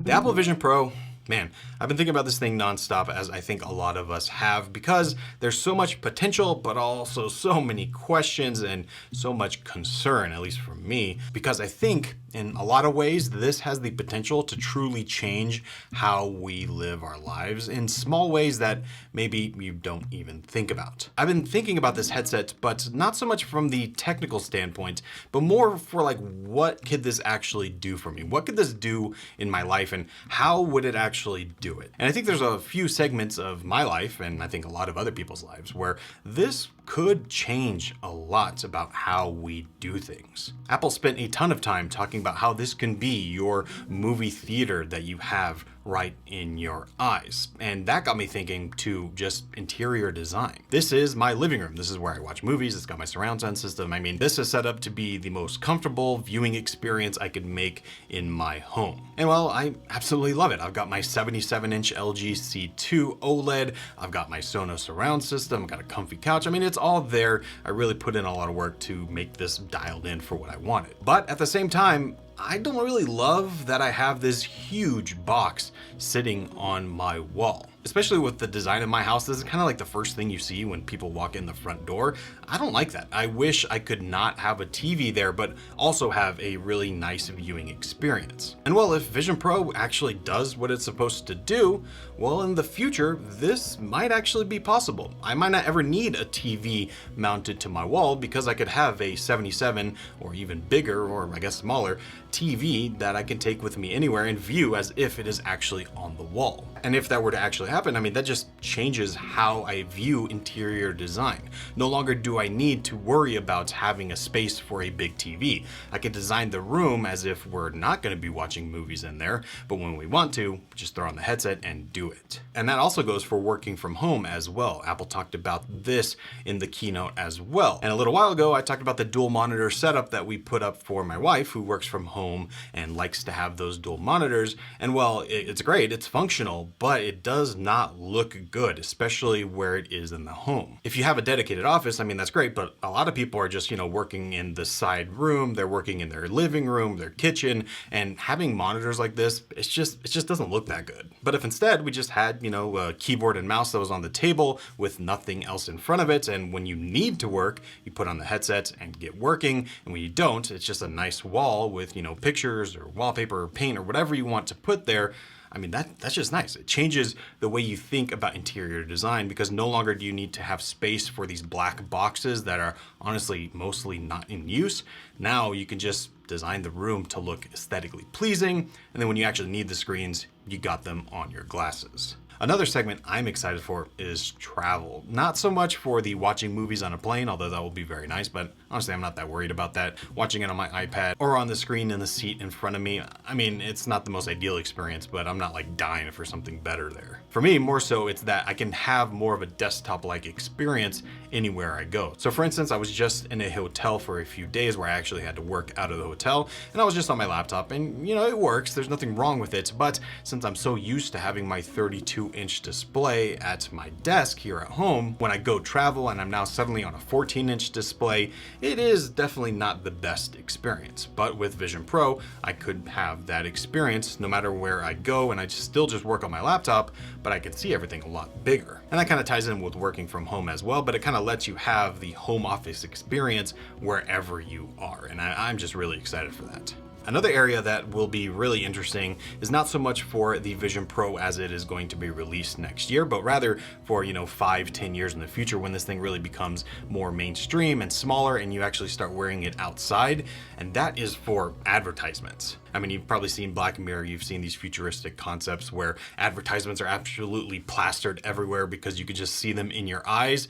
The Apple Vision Pro, man, I've been thinking about this thing nonstop, as I think a lot of us have, because there's so much potential, but also so many questions and so much concern, at least for me, because I think in a lot of ways, this has the potential to truly change how we live our lives in small ways that maybe you don't even think about. I've been thinking about this headset, but not so much from the technical standpoint, but more for like, what could this actually do for me? What could this do in my life, and how would it actually do it? And I think there's a few segments of my life, and I think a lot of other people's lives, where this could change a lot about how we do things. Apple spent a ton of time talking about how this can be your movie theater that you have right in your eyes. And that got me thinking to just interior design. This is my living room. This is where I watch movies. It's got my surround sound system. I mean, this is set up to be the most comfortable viewing experience I could make in my home. And well, I absolutely love it. I've got my 77-inch LG C2 OLED. I've got my Sonos surround system. I've got a comfy couch. I mean, it's all there. I really put in a lot of work to make this dialed in for what I wanted. But at the same time, I don't really love that I have this huge box sitting on my wall. Especially with the design of my house, this is kind of like the first thing you see when people walk in the front door. I don't like that. I wish I could not have a TV there, but also have a really nice viewing experience. And well, if Vision Pro actually does what it's supposed to do, well, in the future, this might actually be possible. I might not ever need a TV mounted to my wall because I could have a 77 or even bigger, or I guess smaller, TV that I can take with me anywhere and view as if it is actually on the wall. And if that were to actually happen, I mean, that just changes how I view interior design. No longer do I need to worry about having a space for a big TV. I can design the room as if we're not going to be watching movies in there, but when we want to, just throw on the headset and do it. And that also goes for working from home as well. Apple talked about this in the keynote as well. And a little while ago, I talked about the dual monitor setup that we put up for my wife, who works from home and likes to have those dual monitors. And well, it's great, it's functional, but it does not look good, especially where it is in the home. If you have a dedicated office, I mean, that's great, but a lot of people are just, working in the side room, they're working in their living room, their kitchen, and having monitors like this, it just doesn't look that good. But if instead we just had, a keyboard and mouse that was on the table with nothing else in front of it, and when you need to work, you put on the headset and get working, and when you don't, it's just a nice wall with, pictures or wallpaper or paint or whatever you want to put there. I mean, that's just nice. It changes the way you think about interior design, because no longer do you need to have space for these black boxes that are honestly mostly not in use. Now you can just design the room to look aesthetically pleasing, and then when you actually need the screens, you got them on your glasses. Another segment I'm excited for is travel. Not so much for the watching movies on a plane, although that will be very nice, but honestly, I'm not that worried about that. Watching it on my iPad or on the screen in the seat in front of me, I mean, it's not the most ideal experience, but I'm not like dying for something better there. For me, more so, it's that I can have more of a desktop-like experience anywhere I go. So for instance, I was just in a hotel for a few days where I actually had to work out of the hotel, and I was just on my laptop, and it works, there's nothing wrong with it, but since I'm so used to having my 32-inch display at my desk here at home, when I go travel and I'm now suddenly on a 14-inch display, it is definitely not the best experience. But with Vision Pro, I could have that experience no matter where I go, and I still just work on my laptop, but I can see everything a lot bigger. And that kind of ties in with working from home as well, but it kind of lets you have the home office experience wherever you are, and I'm just really excited for that. Another area that will be really interesting is not so much for the Vision Pro as it is going to be released next year, but rather for, 5-10 years in the future, when this thing really becomes more mainstream and smaller and you actually start wearing it outside, and that is for advertisements. I mean, you've probably seen Black Mirror, you've seen these futuristic concepts where advertisements are absolutely plastered everywhere because you can just see them in your eyes.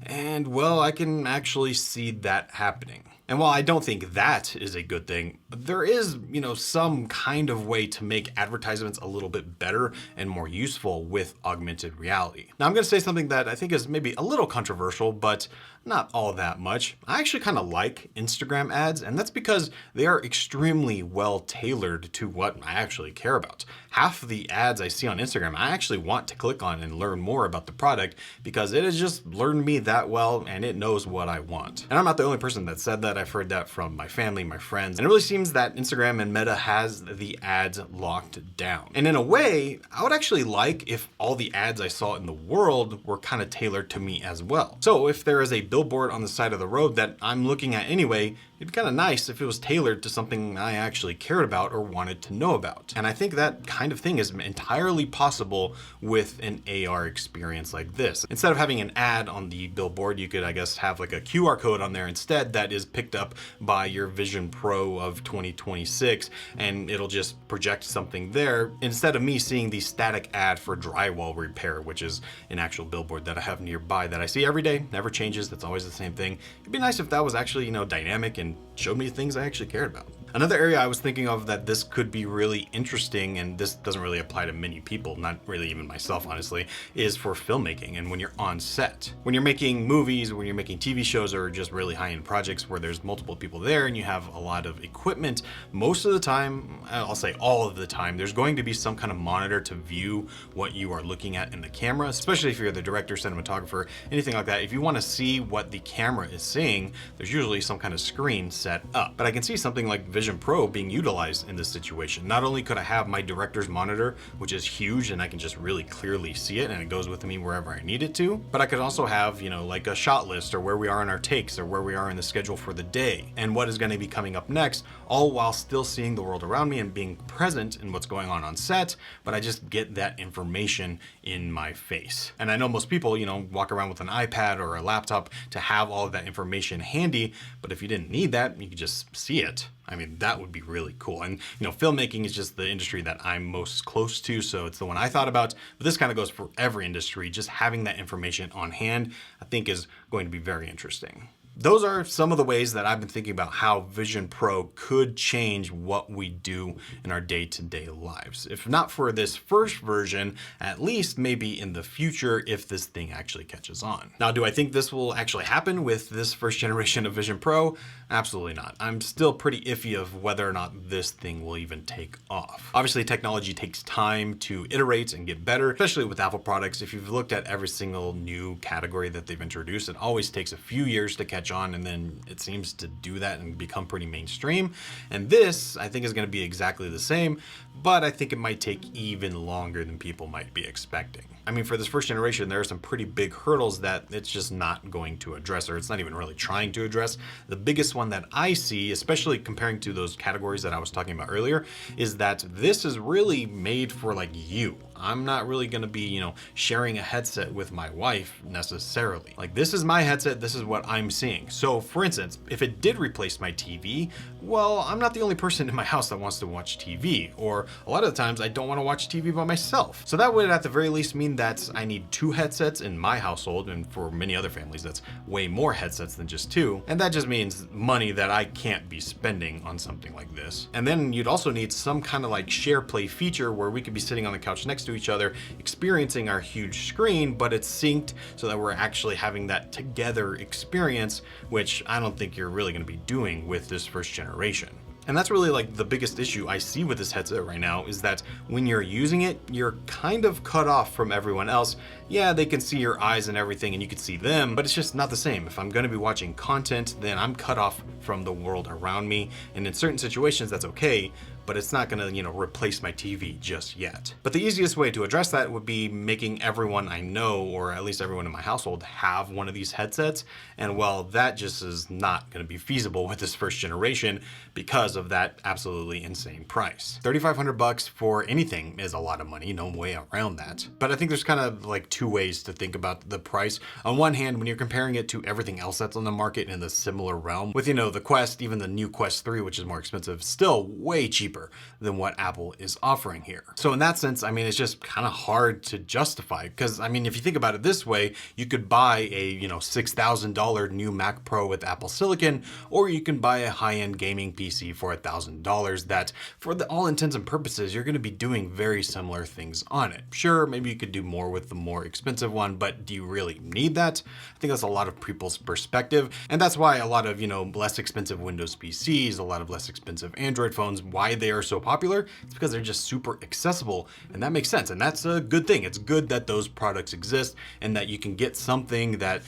And well, I can actually see that happening. And while I don't think that is a good thing, there is, some kind of way to make advertisements a little bit better and more useful with augmented reality. Now, I'm going to say something that I think is maybe a little controversial, but not all that much. I actually kind of like Instagram ads, and that's because they are extremely well tailored to what I actually care about. Half of the ads I see on Instagram, I actually want to click on and learn more about the product because it has just learned me that well and it knows what I want. And I'm not the only person that said that. I've heard that from my family, my friends, and it really seems that Instagram and Meta has the ads locked down. And in a way, I would actually like if all the ads I saw in the world were kind of tailored to me as well. So if there is a billboard on the side of the road that I'm looking at anyway, it'd be kind of nice if it was tailored to something I actually cared about or wanted to know about. And I think that kind of thing is entirely possible with an AR experience like this. Instead of having an ad on the billboard, you could, I guess, have like a QR code on there instead that is picked up by your Vision Pro of 2026, and it'll just project something there instead of me seeing the static ad for drywall repair, which is an actual billboard that I have nearby that I see every day, never changes, that's always the same thing. It'd be nice if that was actually, dynamic and showed me things I actually cared about. Another area I was thinking of that this could be really interesting, and this doesn't really apply to many people, not really even myself, honestly, is for filmmaking and when you're on set. When you're making movies, when you're making TV shows, or just really high-end projects where there's multiple people there and you have a lot of equipment, most of the time, I'll say all of the time, there's going to be some kind of monitor to view what you are looking at in the camera, especially if you're the director, cinematographer, anything like that. If you want to see what the camera is seeing, there's usually some kind of screen set up. But I can see something like Vision Pro being utilized in this situation. Not only could I have my director's monitor, which is huge and I can just really clearly see it and it goes with me wherever I need it to, but I could also have, like a shot list or where we are in our takes or where we are in the schedule for the day and what is going to be coming up next, all while still seeing the world around me and being present in what's going on set, but I just get that information in my face. And I know most people, walk around with an iPad or a laptop to have all of that information handy, but if you didn't need that, you could just see it. I mean, that would be really cool. And, filmmaking is just the industry that I'm most close to, so it's the one I thought about. But this kind of goes for every industry. Just having that information on hand, I think, is going to be very interesting. Those are some of the ways that I've been thinking about how Vision Pro could change what we do in our day-to-day lives. If not for this first version, at least maybe in the future if this thing actually catches on. Now, do I think this will actually happen with this first generation of Vision Pro? Absolutely not. I'm still pretty iffy of whether or not this thing will even take off. Obviously, technology takes time to iterate and get better, especially with Apple products. If you've looked at every single new category that they've introduced, it always takes a few years to catch on, and then it seems to do that and become pretty mainstream. And this, I think, is going to be exactly the same, but I think it might take even longer than people might be expecting. I mean, for this first generation, there are some pretty big hurdles that it's just not going to address, or it's not even really trying to address. The biggest one that I see, especially comparing to those categories that I was talking about earlier, is that this is really made for like you. I'm not really going to be, sharing a headset with my wife necessarily. Like, this is my headset, this is what I'm seeing. So for instance, if it did replace my TV, well, I'm not the only person in my house that wants to watch TV, or a lot of the times I don't want to watch TV by myself. So that would at the very least mean that I need 2 headsets in my household, and for many other families that's way more headsets than just 2. And that just means money that I can't be spending on something like this. And then you'd also need some kind of like share play feature where we could be sitting on the couch next to each other, experiencing our huge screen, but it's synced so that we're actually having that together experience, which I don't think you're really going to be doing with this first generation. And that's really like the biggest issue I see with this headset right now, is that when you're using it, you're kind of cut off from everyone else. Yeah, they can see your eyes and everything and you can see them, but it's just not the same. If I'm going to be watching content, then I'm cut off from the world around me. And in certain situations, that's okay, but it's not gonna, replace my TV just yet. But the easiest way to address that would be making everyone I know, or at least everyone in my household, have one of these headsets. And well, that just is not gonna be feasible with this first generation because of that absolutely insane price. $3,500 for anything is a lot of money, no way around that. But I think there's kind of like 2 ways to think about the price. On one hand, when you're comparing it to everything else that's on the market in the similar realm, with, the Quest, even the new Quest 3, which is more expensive, still way cheaper than what Apple is offering here. So in that sense, it's just kind of hard to justify, because if you think about it this way, you could buy a, $6,000 new Mac Pro with Apple Silicon, or you can buy a high-end gaming PC for $1,000 that, for all intents and purposes, you're going to be doing very similar things on it. Sure, maybe you could do more with the more expensive one, but do you really need that? I think that's a lot of people's perspective, and that's why a lot of, less expensive Windows PCs, a lot of less expensive Android phones, why they are so popular? It's because they're just super accessible, and that makes sense. And that's a good thing. It's good that those products exist and that you can get something that,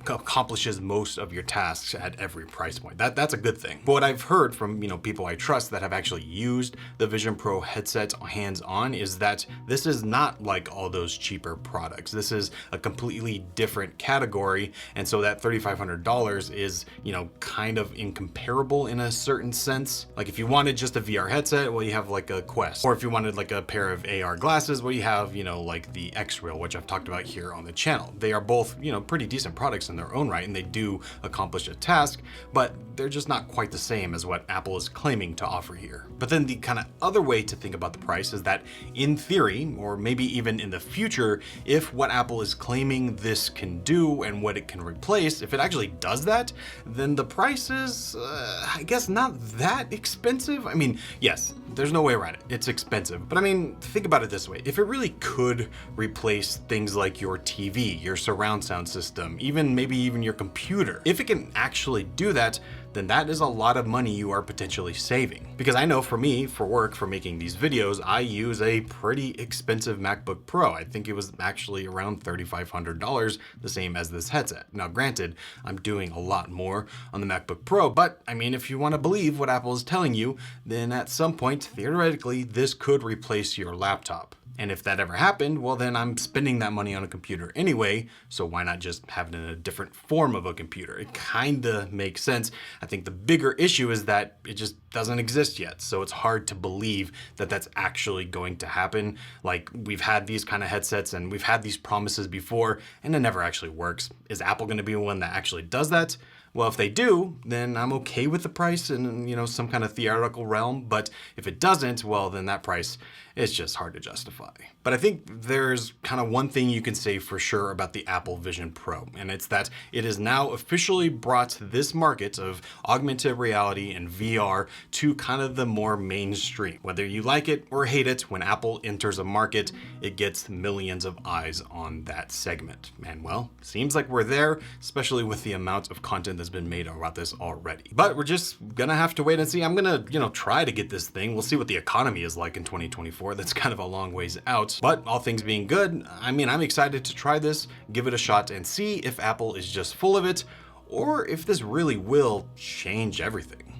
accomplishes most of your tasks at every price point. That's a good thing. But what I've heard from, people I trust that have actually used the Vision Pro headset hands-on is that this is not like all those cheaper products. This is a completely different category, and so that $3,500 is, kind of incomparable in a certain sense. Like if you wanted just a VR headset, well, you have like a Quest, or if you wanted like a pair of AR glasses, well, you have, like the X-Rail, which I've talked about here on the channel. They are both, pretty decent products in their own right, and they do accomplish a task, but they're just not quite the same as what Apple is claiming to offer here. But then the kind of other way to think about the price is that in theory, or maybe even in the future, if what Apple is claiming this can do and what it can replace, if it actually does that, then the price is, I guess, not that expensive. I mean, yes, there's no way around it. It's expensive. But I mean, think about it this way. If it really could replace things like your TV, your surround sound system, maybe even your computer, if it can actually do that, then that is a lot of money you are potentially saving. Because I know for me, for work, for making these videos, I use a pretty expensive MacBook Pro. I think it was actually around $3,500, the same as this headset. Now granted, I'm doing a lot more on the MacBook Pro, but I mean, if you want to believe what Apple is telling you, then at some point, theoretically, this could replace your laptop. And if that ever happened, well, then I'm spending that money on a computer anyway, so why not just have it in a different form of a computer? It kinda makes sense. I think the bigger issue is that it just doesn't exist yet, so it's hard to believe that that's actually going to happen. Like, we've had these kind of headsets and we've had these promises before, and it never actually works. Is Apple gonna be one that actually does that? Well, if they do, then I'm okay with the price in, some kind of theoretical realm. But if it doesn't, well, then that price is just hard to justify. But I think there's kind of one thing you can say for sure about the Apple Vision Pro, and it's that it has now officially brought this market of augmented reality and VR to kind of the more mainstream. Whether you like it or hate it, when Apple enters a market, it gets millions of eyes on that segment. And well, seems like we're there, especially with the amount of content that's been made about this already. But we're just gonna have to wait and see. I'm gonna, try to get this thing. We'll see what the economy is like in 2024. That's kind of a long ways out. But all things being good, I mean, I'm excited to try this, give it a shot, and see if Apple is just full of it, or if this really will change everything.